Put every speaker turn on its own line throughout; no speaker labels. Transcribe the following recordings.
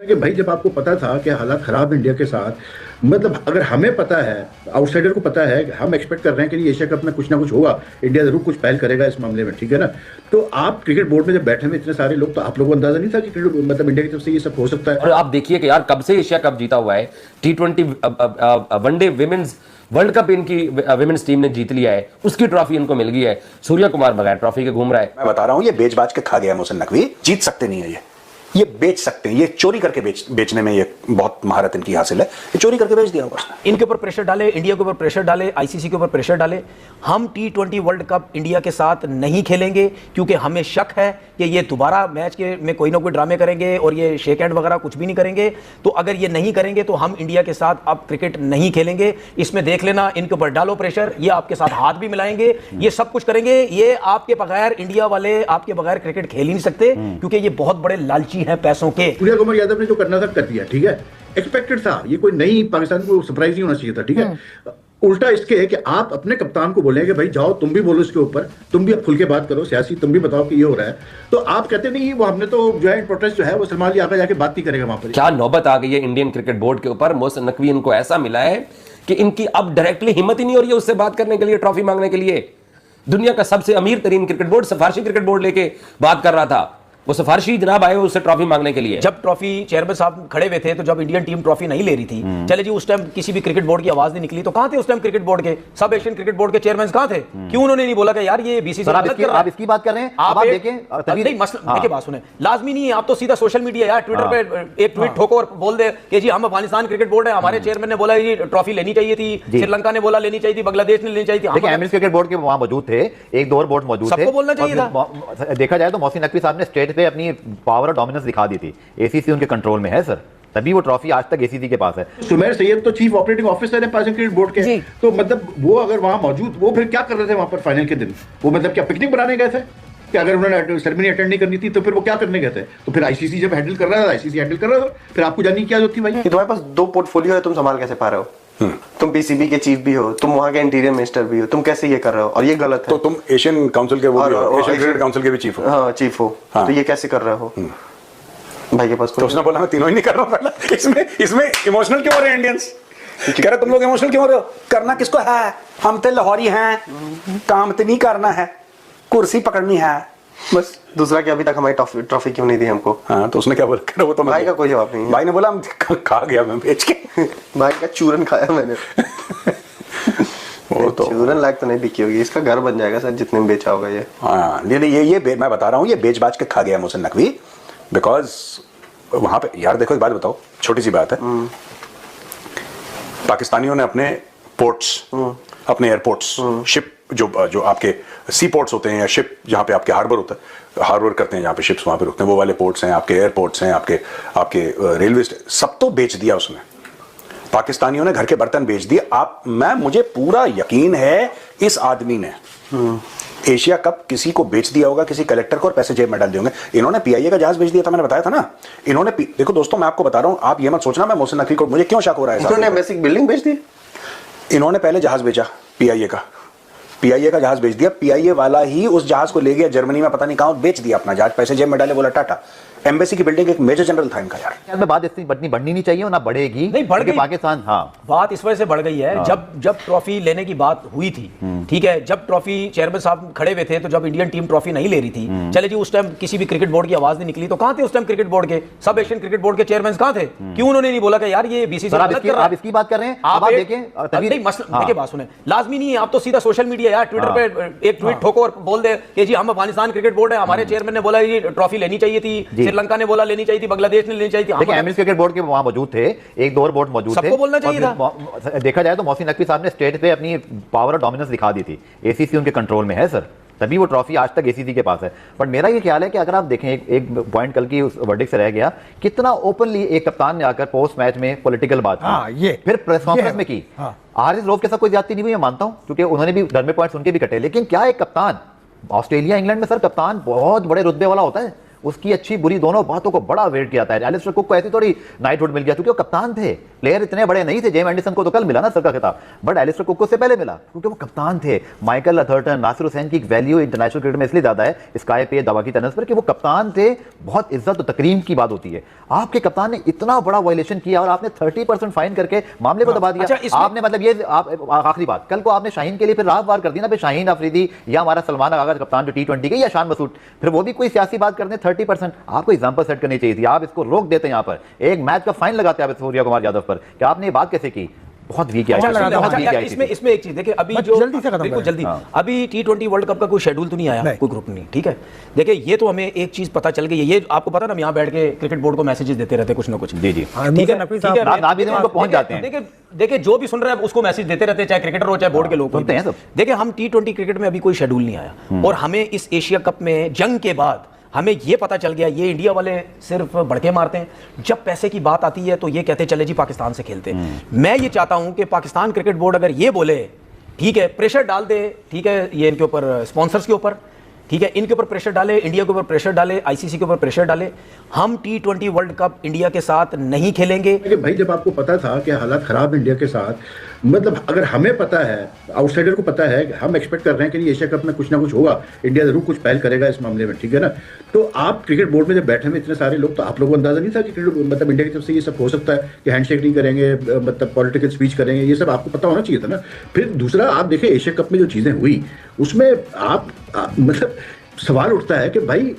कि भाई जब आपको पता था कि हालात खराब इंडिया के साथ, मतलब अगर हमें पता है, आउटसाइडर को पता है, हम एक्सपेक्ट कर रहे हैं कि एशिया कप में कुछ ना कुछ होगा, इंडिया जरूर कुछ पहल करेगा इस मामले में, ठीक है ना। तो आप क्रिकेट बोर्ड में जब बैठे हुए इतने सारे लोग, तो आप लोगों को अंदाजा नहीं था कि क्रिकेट मतलब इंडिया की तरफ से ये सब हो सकता है।
और आप देखिए कि यार कब से एशिया कप जीता हुआ है, T20 one day women's world cup इनकी विमेंस टीम ने जीत लिया है, उसकी ट्रॉफी इनको मिल गई है। सूर्य कुमार बगैर ट्रॉफी के घूम रहा है।
मैं बता रहा हूं, ये बेच बाज के खा गया मोहसिन नकवी। जीत सकते नहीं है ये बेच सकते हैं, ये चोरी करके बेचने में ये बहुत महारत इनकी हासिल है। ये चोरी करके बेच दिया होगा उसने।
इनके ऊपर प्रेशर डाले, इंडिया के ऊपर प्रेशर डाले, आईसीसी के ऊपर प्रेशर डाले। हम T20 वर्ल्ड कप इंडिया के साथ नहीं खेलेंगे क्योंकि हमें शक है कि ये दोबारा मैच के में कोई ना कोई ड्रामे करेंगे और ये शेक हैंड वगैरह कुछ भी नहीं करेंगे। तो अगर ये नहीं करेंगे तो हम इंडिया के साथ अब क्रिकेट नहीं खेलेंगे। इसमें देख लेना, इनके ऊपर डालो प्रेशर, ये आपके साथ हाथ भी मिलाएंगे, ये सब कुछ करेंगे। ये आपके बगैर, इंडिया वाले आपके बगैर क्रिकेट खेल ही नहीं सकते क्योंकि ये बहुत बड़े लालची हैं पैसों के।
सूर्य कुमार यादव ने जो करना था कर दिया, ठीक है, एक्सपेक्टेड था, ये कोई नई पाकिस्तान को सरप्राइज नहीं होना चाहिए था, ठीक है। उल्टा इसके है कि आप अपने कप्तान को बोलेंगे भाई जाओ तुम भी बोलो इसके ऊपर, तुम भी अब खुल के बात करो, सियासी तुम भी बताओ कि ये हो रहा है। तो आप कहते नहीं वो हमने तो ज्वाइंट प्रोटेस्ट जो है वो सलमान अली आगे जाके बात नहीं करेगा वहां पर।
क्या नौबत आ गई है इंडियन क्रिकेट बोर्ड के ऊपर। मोहसिन नकवी इनको ऐसा मिला है कि इनकी अब डायरेक्टली हिम्मत ही नहीं हो रही है उससे बात करने के लिए, ट्रॉफी मांगने के लिए। दुनिया का सबसे अमीर तरीन क्रिकेट बोर्ड, सिफारशी क्रिकेट बोर्ड लेके बात कर रहा था, वो सिफारशी जनाब आए उससे ट्रॉफी मांगने के लिए।
जब ट्रॉफी चेयरमैन साहब खड़े हुए थे, तो जब इंडियन टीम ट्रॉफी नहीं ले रही थी, चले जी उस टाइम किसी भी क्रिकेट बोर्ड की आवाज नहीं निकली, तो कहां थे उस टाइम क्रिकेट बोर्ड के, सब एशियन क्रिकेट बोर्ड के चेयरमैन कहां थे? क्यों उन्होंने नहीं बोला कि यार ये बीसीसीआई गलत कर रहा है?
आप इसकी बात कर रहे हैं,
आप
देखें
नहीं मसला देखिए, बात सुने, लाजमी नहीं है आप तो सीधा सोशल मीडिया यार ट्विटर पे एक ट्वीट ठोको और बोल दे कि जी हम अफगानिस्तान क्रिकेट बोर्ड है, हमारे चेयरमैन ने बोला ये ट्रॉफी लेनी चाहिए थी, श्रीलंका ने बोला लेनी चाहिए थी, बांग्लादेश ने लेनी चाहिए थी।
देखिए एमएस क्रिकेट बोर्ड के वहां मौजूद थे, एक दो और बोर्ड मौजूद थे,
सबको बोलना चाहिए था।
देखा जाए तो मोहसिन नकवी साहब ने स्टेट पे अपनी पावर और डोमिनेंस दिखा दी थी। एसीसी उनके कंट्रोल में है सर, तभी वो ट्रॉफी आज तक एसीसी के पास है।
सुमेर सैयद तो चीफ ऑपरेटिंग ऑफिसर है पाकिस्तान क्रिकेट बोर्ड के, तो मतलब वो अगर वहां मौजूद, वो फिर क्या कर रहे थे वहां पर फाइनल के दिन? वो मतलब क्या पिकनिक बनाने गए थे कि अगर उन्होंने सेरेमनी अटेंड नहीं करनी थी तो फिर वो क्या करने गए थे? तो फिर आईसीसी जब हैंडल कर रहा था, आईसीसी हैंडल कर रहा था, फिर आपको जाननी क्या जरूरत थी भाई?
तुम्हारे पास दो पोर्टफोलियो है, तुम संभाल कैसे पा रहे हो? तुम पीसीबी के चीफ भी हो, तुम वहां के इंटीरियर मिनिस्टर भी हो, तुम कैसे ये कर रहे हो? और ये गलत है।
तो तुम एशियन काउंसिल के वो भी हो, एशियन क्रिकेट काउंसिल के भी चीफ हो।
हाँ चीफ हो, तो ये कैसे कर रहे हो? भाई के पास
तो उसने बोला मैं तीनों ही नहीं कर रहा हूं। पहले इसमें इमोशनल क्यों हो रहे हैं इंडियंस? कह रहे तुम लोग इमोशनल क्यों हो रहे हो? करना किसको है? हम तो लाहौरी हैं, काम तो नहीं करना है, कुर्सी पकड़नी है बस।
दूसरा कि अभी तक हमारी ट्रॉफी क्यों नहीं दी हमको?
हाँ तो उसने क्या बोला? वो तो
भाई का कोई जवाब नहीं है।
भाई ने बोला हम खा गया मैं बेच के।
भाई का चूरन खाया मैंने।
वो तो
चूरन लायक तो नहीं बिकी होगी, इसका घर बन जाएगा सर जितने में बेचा होगा ये।
हाँ ये मैं बता रहा हूँ, ये बेच बाज के खा गया मोहसिन नकवी। बिकॉज वहां पे यार देखो एक बात बताओ, छोटी सी बात है, पाकिस्तानियों ने अपने पोर्ट्स, अपने एयरपोर्ट्स, शिप जो आपके सी पोर्ट्स होते हैं या शिप जहां पे आपके हार्बर होता है, हार्बर करते हैं जहां पे शिप्स वहां पे रुकते हैं, वो वाले पोर्ट्स हैं, आपके एयरपोर्ट्स हैं, आपके रेलवे स्टेशन, सब तो बेच दिया उसने। पाकिस्तानियों ने घर के बर्तन बेच दिए। मुझे पूरा यकीन है इस आदमी ने एशिया कप किसी को बेच दिया होगा, किसी कलेक्टर को, और पैसे जेब में डाल दिए होंगे। इन्होंने पीआईए का जहाज बेच दिया था, मैंने बताया था ना। इन्होंने देखो दोस्तों, मैं आपको बता रहा हूं, आप ये मत सोचना मैं मोहसिन नकवी को, मुझे क्यों शक हो रहा है?
इन्होंने बेसिक बिल्डिंग बेच दी।
इन्होंने पहले जहाज बेचा पीआईए का जहाज बेच दिया। पीआईए वाला ही उस जहाज को ले गया जर्मनी में, पता नहीं कहां बेच दिया अपना जहाज, पैसे जेब में डाले, बोला टाटा। एम्बेसी की बिल्डिंग एक मेजर जनरल था इनका यार।
मैं बात इतनी बढ़नी नहीं चाहिए, ना बढ़ेगी,
नहीं बढ़ गई
पाकिस्तान। हाँ
बात इस वजह से बढ़ गई है, जब ट्रॉफी लेने की बात हुई थी, ठीक है, जब ट्रॉफी चेयरमैन साहब खड़े हुए थे, तो जब इंडियन टीम ट्रॉफी नहीं ले रही थी, चले जी उस टाइम किसी भी क्रिकेट बोर्ड की आवाज नहीं निकली, तो कहां थे उस टाइम क्रिकेट बोर्ड के, सब एशियन क्रिकेट बोर्ड के चेयरमैन कहां थे? क्यों उन्होंने नहीं बोला कि यार ये बीसीसीआई गलत कर रहा है?
आप इसकी बात कर रहे हैं, आप देखें
नहीं मसला देखिए, बात सुने, लाजमी नहीं है आप तो सीधा सोशल मीडिया यार ट्विटर पे एक ट्वीट ठोको और बोल दे कि जी हम अफगानिस्तान क्रिकेट बोर्ड है, हमारे चेयरमैन ने बोला ये ट्रॉफी लेनी चाहिए थी, श्रीलंका ने बोला लेनी चाहिए थी, बांग्लादेश ने लेनी चाहिए थी।
देखिए एमएस क्रिकेट बोर्ड के वहां मौजूद थे, एक दो और बोर्ड मौजूद थे,
सबको बोलना चाहिए था।
देखा जाए तो मोहसिन नकवी साहब ने स्टेट पे अपनी पावर और डोमिनेंस दिखा दी थी। एसीसी उनके कंट्रोल में है सर, तभी वो ट्रॉफी आज तक एसीसी के पास है। बट मेरा ये ख्याल है कि अगर आप देखें, एक पॉइंट कल की उस वर्डिक्ट से रह गया, कितना ओपनली एक कप्तान ने आकर पोस्ट मैच में पॉलिटिकल बात की, फिर प्रेस कॉन्फ्रेंस में की। आरिस रऊफ के साथ कोई ज्यादती नहीं हुई, मैं मानता हूं, क्योंकि उन्होंने भी घर में पॉइंट्स उनके भी कटे, लेकिन क्या एक कप्तान, ऑस्ट्रेलिया इंग्लैंड में सर कप्तान बहुत बड़े रुतबे वाला होता है, उसकी अच्छी बुरी दोनों बातों को बड़ा वेट किया था। एलिस्टर कुक को ऐसी थोड़ी नाइटहुड मिल गया क्योंकि वो कप्तान थे, प्लेयर इतने बड़े नहीं थे। जेम एंडरसन को तो कल मिला ना सर का खिताब, बट एलिस्टर कुक को उससे पहले मिला क्योंकि वो कप्तान थे। माइकल अथर्टन, नासिर हुसैन की वैल्यू इंटरनेशनल क्रिकेट में इसलिए ज्यादा है स्काई पे दवा की तनस पर कि वो कप्तान थे, बहुत इज्जत और तकरीम की बात होती है। आपके कप्तान ने इतना बड़ा वायलेशन किया और आपने 30% फाइन करके मामले को दबा दिया।
अच्छा,
आपने मतलब ये आखिरी बात, कल को आपने शाहीन के लिए फिर राह पार कर दी ना, फिर शाहीन अफरीदी या हमारा सलमान आगा कप्तान जो T20 के, या शान मसूद, फिर वो भी कोई सियासी बात करने 30%। आपको एग्जांपल सेट करनी चाहिए थी, आप इसको रोक देते यहाँ पर, एक मैच का फाइन लगाते आप सूर्या कुमार यादव पर कि आपने ये बात कैसे की। बहुत वीक है
इसमें एक चीज देखिए, अभी जो बिल्कुल जल्दी अभी T20 वर्ल्ड कप का कोई शेड्यूल तो नहीं आया, कोई ग्रुप नहीं, ठीक है। देखिए ये तो हमें एक चीज पता चल गई है, ये आपको पता ना, हम यहाँ बैठ के क्रिकेट बोर्ड को मैसेजेस देते रहते कुछ ना कुछ।
जी जी
ठीक है,
ना भी उनको पहुंच जाते हैं।
देखिए जो भी सुन रहे हैं उसको मैसेज देते रहते हैं, चाहे क्रिकेटर हो चाहे बोर्ड के लोग
सुनते हैं सब।
देखिए हम T20 क्रिकेट में अभी कोई शेड्यूल नहीं आया, और हमें इस एशिया कप में जंग के बाद हमें ये पता चल गया, ये इंडिया वाले सिर्फ भड़के मारते हैं, जब पैसे की बात आती है तो ये कहते चले जी पाकिस्तान से खेलते हैं। मैं ये चाहता हूं कि पाकिस्तान क्रिकेट बोर्ड अगर ये बोले, ठीक है, प्रेशर डाल दे, ठीक है, ये इनके ऊपर स्पॉन्सर्स के ऊपर, ठीक है, इनके ऊपर प्रेशर डाले, इंडिया के ऊपर प्रेशर डाले, आईसीसी के ऊपर प्रेशर डाले, हम T20 वर्ल्ड कप इंडिया के साथ नहीं खेलेंगे।
भाई जब आपको पता था कि हालात खराब इंडिया के साथ, मतलब अगर हमें पता है, आउटसाइडर को पता है, हम एक्सपेक्ट कर रहे हैं कि एशिया कप में कुछ ना कुछ होगा, इंडिया जरूर कुछ पहल करेगा इस मामले में, ठीक है ना। तो आप क्रिकेट बोर्ड में जब बैठे में इतने सारे लोग, तो आप लोगों को अंदाजा नहीं था कि मतलब इंडिया की तरफ से ये सब हो सकता है कि हैंडशेक नहीं करेंगे, मतलब पॉलिटिकल स्पीच करेंगे, ये सब आपको पता होना चाहिए था ना। फिर दूसरा आप देखें एशिया कप में जो चीज़ें हुई उसमें आप मतलब सवाल उठता है कि भाई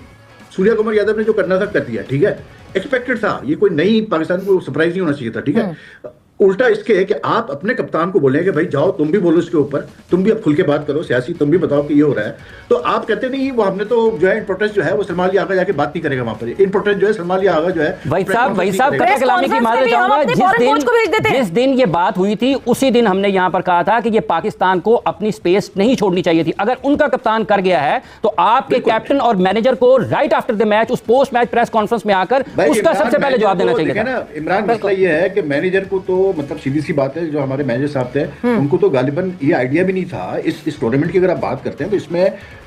सूर्या कुमार यादव ने जो करना था कर दिया, ठीक है, एक्सपेक्टेड था, ये कोई नई पाकिस्तान को सरप्राइज नहीं होना चाहिए था, ठीक है। उल्टा इसके है कि आप अपने कप्तान को बोलेंगे भाई जाओ तुम भी बोलो इसके ऊपर, तुम भी अब खुल के बात करो, सियासी तुम भी बताओ कि ये हो रहा है। तो आप कहते नहीं वो हमने तो जो है इन प्रोटेस्ट जो है वो सलमान अली आगा जाके बात नहीं करेगा वहां पर, इन प्रोटेस्ट जो है सलमान अली आगा जो है
भाई साहब कटे कलामी की माजरत चाहूंगा, जिस दिन ये बात हुई थी उसी दिन हमने यहां पर कहा था कि ये पाकिस्तान को अपनी स्पेस नहीं छोड़नी चाहिए थी। अगर उनका कप्तान कर गया है तो आपके कैप्टन और मैनेजर को राइट आफ्टर द मैच, उस पोस्ट मैच प्रेस कॉन्फ्रेंस में आकर उसका सबसे पहले जवाब देना चाहिए था।
इमरान, मसला ये है कि मैनेजर को तो मतलब सीधी सी बात है, जो हमारे मैनेजर साहब थे उनको तो गालिबन ये आइडिया भी नहीं था इस टूर्नामेंट की। अगर आप बात करते हैं तो इसमें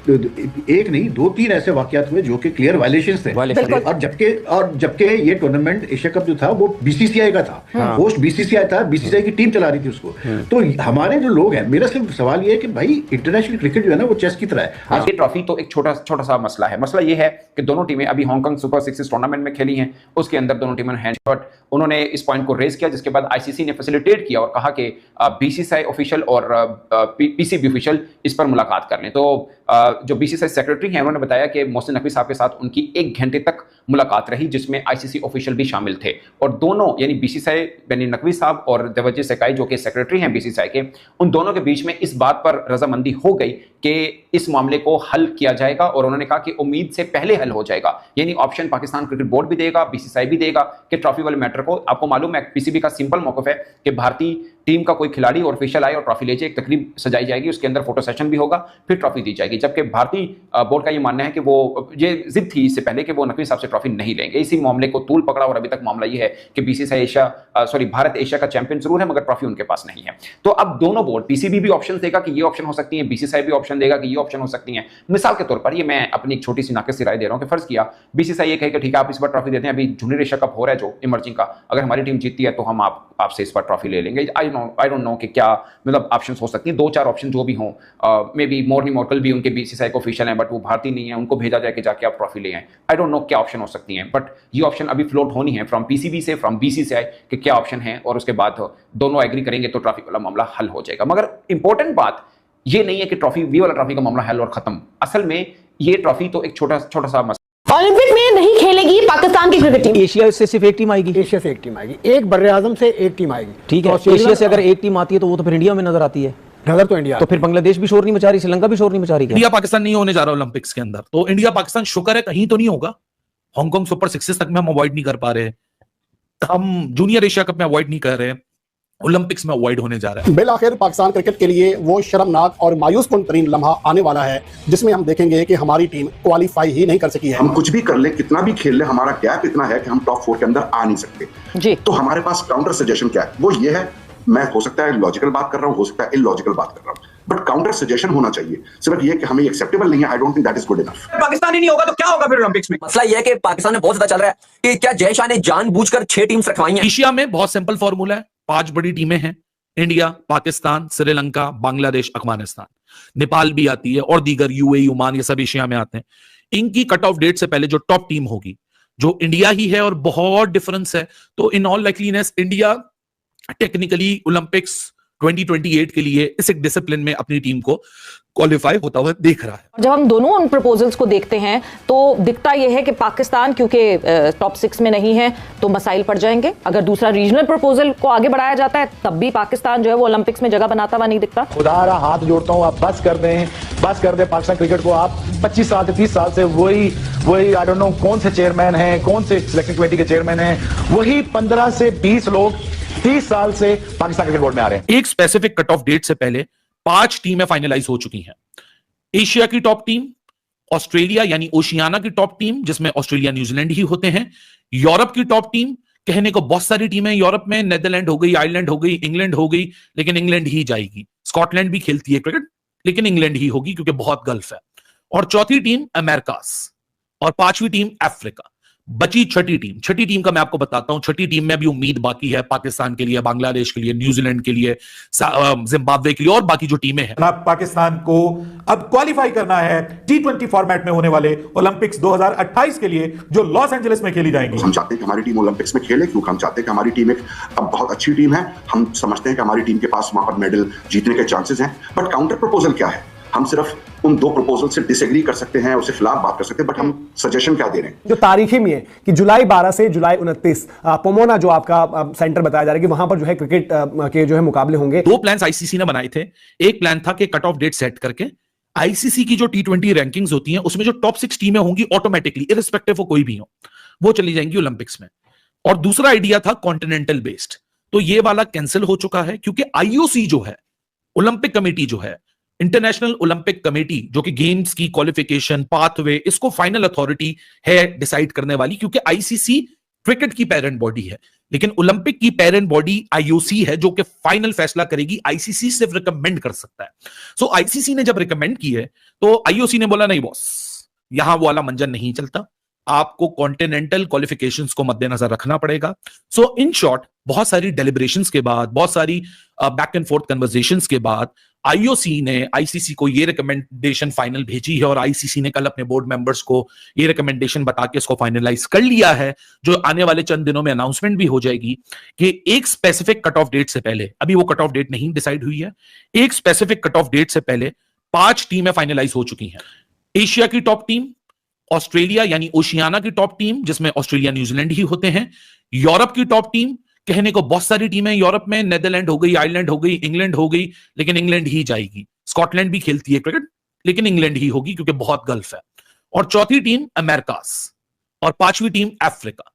एक नहीं 2-3 ऐसे वाकयात हुए जो कि क्लियर वायलेशंस थे, और जबकि ये टूर्नामेंट एशिया कप जो था वो बीसीसीआई का था, होस्ट बीसीसीआई था, बीसीसीआई की टीम चला रही थी उसको। तो हमारे जो लोग हैं, मेरा सिर्फ सवाल ये है कि भाई इंटरनेशनल क्रिकेट जो है ना वो चेस की तरह है।
ये ट्रॉफी तो एक छोटा सा मसला है। मसला ये है कि दोनों टीमें अभी हांगकांग सुपर सिक्स टूर्नामेंट में खेली हैं, उसके अंदर दोनों टीमों ने हैंड, उन्होंने इस पॉइंट को रेज किया, जिसके बाद आईसीसी ने फैसिलिटेट किया और कहा कि बीसीसीआई ऑफिशियल और पीसीबी ऑफिशियल इस पर मुलाकात कर लें। तो जो बीसीसीआई सेक्रेटरी हैं उन्होंने बताया कि मोहसिन नकवी साहब के साथ उनकी 1 घंटे तक मुलाकात रही, जिसमें आईसीसी ऑफिशियल भी शामिल थे, और दोनों यानी बीसीसीआई यानी नकवी साहब और देवजी सेकाई जो कि सेक्रेटरी हैं बीसीसीआई के, उन दोनों के बीच में इस बात पर रजामंदी हो गई कि इस मामले को हल किया जाएगा, और उन्होंने कहा कि उम्मीद से पहले हल हो जाएगा। यानी ऑप्शन पाकिस्तान क्रिकेट बोर्ड भी देगा, बीसीसीआई भी देगा कि ट्रॉफी वाले मैटर को, आपको मालूम है पीसीबी का सिंपल मौकफ है कि भारतीय टीम का कोई खिलाड़ी और ऑफिशियल आए और ट्रॉफी ले जाए, एक तकरीब सजाई जाएगी, उसके अंदर फोटो सेशन भी होगा, फिर ट्रॉफी दी जाएगी। जबकि भारतीय बोर्ड का ये मानना है कि वो ये जिद थी इससे पहले कि वो नकवी साहब से ट्रॉफी नहीं लेंगे। इसी मामले को तूल पकड़ा, और अभी तक मामला ये है कि बीसीसीआई भारत एशिया का चैंपियन जरूर है, मगर ट्रॉफी उनके पास नहीं है। तो अब दोनों बोर्ड, पीसीबी भी ऑप्शन देगा कि ये ऑप्शन हो सकती है, बीसीसीआई भी ऑप्शन देगा कि ये ऑप्शन हो सकती है। मिसाल के तौर पर ये मैं अपनी एक छोटी सी नाकिस राय दे रहा हूं कि फर्ज किया बीसीसीआई ये कहे कि ठीक है आप इस बार ट्रॉफी देते हैं, अभी जूनियर एशिया कप हो रहा है जो इमर्जिंग का, अगर हमारी टीम जीतती है तो हम आपसे इस बार ट्रॉफी ले लेंगे। आई डोंट नो कि क्या मतलब ऑप्शंस हो सकती हैं, 2-4 ऑप्शन जो भी हों, मे बी मोर्नी मोर्कल भी उनके बीसीसीआई को ऑफिशियल हैं बट वो भारतीय नहीं है, उनको भेजा जाए कि जाके आप ट्रॉफी ले आए। आई डोंट नो क्या ऑप्शन हो सकती हैं, बट ये ऑप्शन अभी फ्लोट होनी है फ्रॉम पीसीबी से, फ्रॉम बीसीसीआई कि क्या ऑप्शन है, और उसके बाद दोनों एग्री करेंगे तो ट्रॉफी वाला मामला हल हो जाएगा। मगर इंपॉर्टेंट बात ये नहीं है कि ट्रॉफी वी वाला ट्रॉफी का मामला हल और खत्म। असल में ये ट्रॉफी तो एक छोटा सा मसला।
ओलंपिक में नहीं खेलेगी पाकिस्तान की क्रिकेट टीम।
एशिया से सिर्फ एक टीम आएगी,
एशिया से एक टीम आएगी, एक बर्रे आजम से एक टीम आएगी।
ठीक है, एशिया से अगर एक टीम आती है तो वो तो फिर इंडिया में नजर आती है,
नजर तो इंडिया,
तो फिर बांग्लादेश भी शोर नहीं मचा रही, श्रीलंका भी शोर नहीं मचा रही।
इंडिया पाकिस्तान नहीं होने जा रहा ओलंपिक्स के अंदर, तो इंडिया पाकिस्तान शुक्र है कहीं तो नहीं होगा। हांगकांग सुपर सिक्सेस तक में हम अवॉइड नहीं कर पा रहे, हम जूनियर एशिया कप में अवॉइड नहीं कर रहे, ओलंपिक्स में अवॉइड होने जा रहा है।
बिल आखिर पाकिस्तान क्रिकेट के लिए वो शर्मनाक और मायूस कुन तरीन लम्हा आने वाला है जिसमें हम देखेंगे कि हमारी टीम क्वालिफाई ही नहीं कर सकी है।
हम कुछ भी कर ले, कितना भी खेल ले, हमारा गैप इतना है कि हम टॉप 4 के अंदर आ नहीं सकते जी। तो हमारे पास काउंटर सजेशन क्या है, वो ये है, मैं हो सकता है लॉजिकल बात कर रहा हूँ, हो सकता है इलॉजिकल बात कर रहा हूँ, बट काउंटर सजेशन होना चाहिए। सिर्फ ये कि हमें एक्सेप्टेबल नहीं है, I don't think that is good enough.
Pakistan ही नहीं होगा तो क्या होगा फिर ओलंपिक्स में?
मसला यह है कि पाकिस्तान में बहुत ज्यादा चल रहा है कि क्या जय शाह ने जानबूझकर 6 टीम्स रखवाई हैं।
एशिया में बहुत सिंपल फॉर्मूला है, 5 बड़ी टीमें हैं, इंडिया, पाकिस्तान, श्रीलंका, बांग्लादेश, अफगानिस्तान, नेपाल भी आती है और दीगर यूएई, ओमान, ये सब एशिया में आते हैं। इनकी कट ऑफ डेट से पहले जो टॉप टीम होगी, जो इंडिया ही है और बहुत डिफरेंस है, तो in all likeliness India technically Olympics 2028 के लिए इस एक डिसिप्लिन में अपनी टीम को क्वालिफाई होता हुआ देख रहा है।
जब हम दोनों उन प्रपोजल्स को देखते हैं तो दिखता यह है कि पाकिस्तान क्योंकि टॉप 6 में नहीं है तो मसाइल पड़ जाएंगे। अगर दूसरा रीजनल प्रपोजल को आगे बढ़ाया जाता है तब भी पाकिस्तान जो है वो ओलंपिक्स में जगह बनाता हुआ नहीं दिखता।
खुदारा हाथ जोड़ता हूं, आप बस कर दें पाकिस्तान क्रिकेट को। आप 25 साल से 30 साल से वही आई डोंट नो कौन से चेयरमैन हैं, कौन से सिलेक्शन कमेटी के चेयरमैन हैं, वही 15 से 20 लोग 30 साल से पाकिस्तान क्रिकेट बोर्ड में आ रहे हैं।
एक स्पेसिफिक कट ऑफ डेट से पहले 5 टीमें फाइनलाइज हो चुकी हैं। एशिया की टॉप टीम, ऑस्ट्रेलिया यानी ओशियाना की टॉप टीम जिसमें ऑस्ट्रेलिया न्यूजीलैंड ही होते हैं, यूरोप की टॉप टीम, कहने को बहुत सारी टीमें यूरोप में, नेदरलैंड हो गई, आयरलैंड हो गई, इंग्लैंड हो गई, लेकिन इंग्लैंड ही जाएगी। स्कॉटलैंड भी खेलती है क्रिकेट, लेकिन इंग्लैंड ही होगी क्योंकि बहुत गल्फ है। और चौथी टीम अमेरिकास और 5वीं टीम अफ्रीका। बची छठी टीम का मैं आपको बताता हूं। छठी टीम में अभी उम्मीद बाकी है पाकिस्तान के लिए, बांग्लादेश के लिए, न्यूजीलैंड के लिए, जिम्बाब्वे के लिए और बाकी जो टीमें हैं।
पाकिस्तान को अब क्वालिफाई करना है T20 फॉर्मेट में होने वाले ओलंपिक्स 2028 के लिए जो लॉस एंजलिस में खेली जाएंगी।
हम चाहते हैं कि हमारी टीम ओलंपिक्स में खेले, क्योंकि हम चाहते हैं कि हमारी टीम एक अब बहुत अच्छी टीम है। हम समझते हैं कि हमारी टीम के पास वहां पर मेडल जीतने के चांसेस हैं। बट काउंटर प्रपोजल क्या है? हम सिर्फ उन 2 प्रपोजल से डिसएग्री कर सकते हैं, उससे खिलाफ बात कर सकते हैं, बट हम सजेशन क्या दे रहे हैं?
जो तारीखें में है कि जुलाई 12 से जुलाई 29 पोमोना जो आपका सेंटर बताया जा रहा है कि वहां पर जो है क्रिकेट के जो है मुकाबले होंगे।
2 प्लान्स आईसीसी ने बनाए थे। एक प्लान था कि कट ऑफ डेट सेट करके आईसीसी की जो T20 रैंकिंग्स होती हैं उसमें जो टॉप 6 टीमें होंगी ऑटोमेटिकली इररिस्पेक्टिव ऑफ कोई भी हो वो चली जाएंगी ओलंपिक्स में। और दूसरा आइडिया था कॉन्टिनेंटल बेस्ड, तो ये वाला कैंसिल हो चुका है क्योंकि आईओसी जो है, ओलंपिक कमेटी जो है, इंटरनेशनल ओलंपिक कमेटी, जो कि गेम्स की क्वालिफिकेशन पाथवे इसको फाइनल अथॉरिटी है डिसाइड करने वाली, क्योंकि आईसीसी क्रिकेट की पेरेंट बॉडी है लेकिन ओलंपिक की पेरेंट बॉडी आईओसी है जो कि फाइनल फैसला करेगी। आईसीसी सिर्फ रिकमेंड कर सकता है। सो आईसीसी ने जब रिकमेंड की है तो आईओसी ने बोला नहीं बॉस, यहां वो वाला मंजर नहीं चलता, आपको कॉन्टिनेंटल क्वालिफिकेशंस को मद्देनजर रखना पड़ेगा। सो इन शॉर्ट बहुत सारी डेलिब्रेशंस के बाद, बहुत सारी बैक एंड फोर्थ कन्वर्सेशंस के बाद आईओसी ने आईसीसी को ये रिकमेंडेशन फाइनल भेजी है और आईसीसी ने कल अपने बोर्ड मेंबर्स को ये रिकमेंडेशन बता के इसको फाइनलाइज कर लिया है, जो आने वाले चंद दिनों में अनाउंसमेंट भी हो जाएगी कि एक स्पेसिफिक कट ऑफ डेट से पहले, अभी वो कट ऑफ डेट नहीं डिसाइड हुई है, एक स्पेसिफिक कट ऑफ डेट से पहले 5 टीमें फाइनलाइज हो चुकी हैं। एशिया की टॉप टीम, ऑस्ट्रेलिया यानी ओशियाना की टॉप टीम जिसमें ऑस्ट्रेलिया न्यूजीलैंड ही होते हैं, यूरोप की टॉप टीम, कहने को बहुत सारी टीमें यूरोप में, नेदरलैंड हो गई, आयरलैंड हो गई, इंग्लैंड हो गई, लेकिन इंग्लैंड ही जाएगी। स्कॉटलैंड भी खेलती है क्रिकेट, लेकिन इंग्लैंड ही होगी क्योंकि बहुत गल्फ है। और चौथी टीम अमेरिकास और 5वीं टीम अफ्रीका।